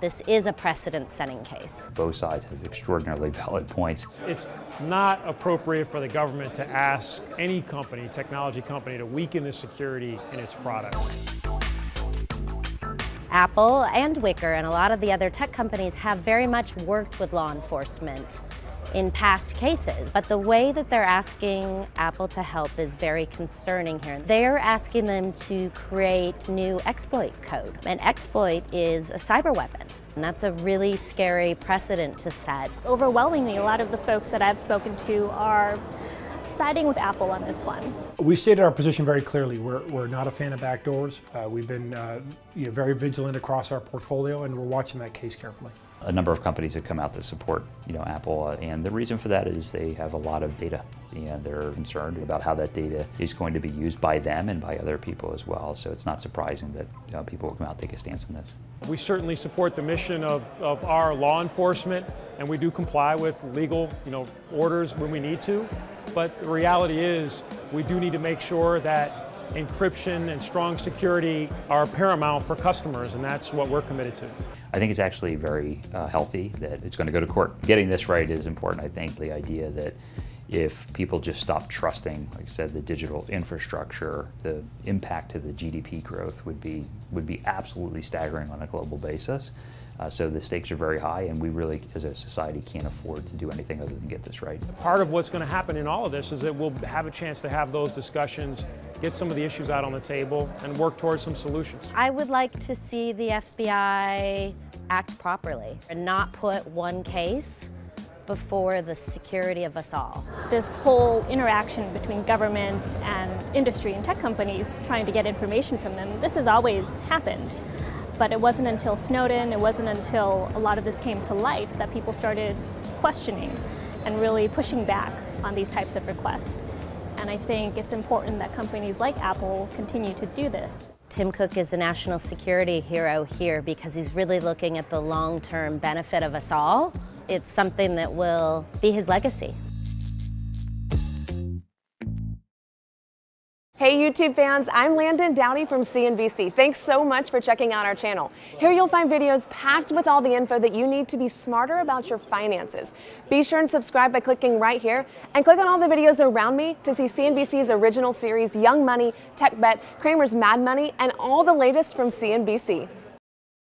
This is a precedent-setting case. Both sides have extraordinarily valid points. It's not appropriate for the government to ask any company, technology company, to weaken the security in its products. Apple and Wickr and a lot of the other tech companies have very much worked with law enforcement in past cases, but the way that they're asking Apple to help is very concerning here. They're asking them to create new exploit code. An exploit is a cyber weapon, and that's a really scary precedent to set. Overwhelmingly, a lot of the folks that I've spoken to are siding with Apple on this one. We've stated our position very clearly. We're not a fan of backdoors. We've been very vigilant across our portfolio, and we're watching that case carefully. A number of companies have come out to support, Apple, and the reason for that is they have a lot of data, and they're concerned about how that data is going to be used by them and by other people as well. So it's not surprising that people will come out and take a stance on this. We certainly support the mission of our law enforcement, and we do comply with legal, orders when we need to. But the reality is, we do need to make sure that encryption and strong security are paramount for customers, and that's what we're committed to. I think it's actually very healthy that it's going to go to court. Getting this right is important. I think the idea that if people just stop trusting, like I said, the digital infrastructure, the impact to the GDP growth would be absolutely staggering on a global basis. So the stakes are very high, and we really, as a society, can't afford to do anything other than get this right. Part of what's going to happen in all of this is that we'll have a chance to have those discussions, get some of the issues out on the table, and work towards some solutions. I would like to see the FBI act properly and not put one case before the security of us all. This whole interaction between government and industry and tech companies trying to get information from them, this has always happened. But it wasn't until Snowden, it wasn't until a lot of this came to light that people started questioning and really pushing back on these types of requests. And I think it's important that companies like Apple continue to do this. Tim Cook is a national security hero here because he's really looking at the long-term benefit of us all. It's something that will be his legacy. Hey YouTube fans, I'm Landon Dowdy from CNBC. Thanks so much for checking out our channel. Here you'll find videos packed with all the info that you need to be smarter about your finances. Be sure and subscribe by clicking right here, and click on all the videos around me to see CNBC's original series Young Money, Tech Bet, Kramer's Mad Money, and all the latest from CNBC.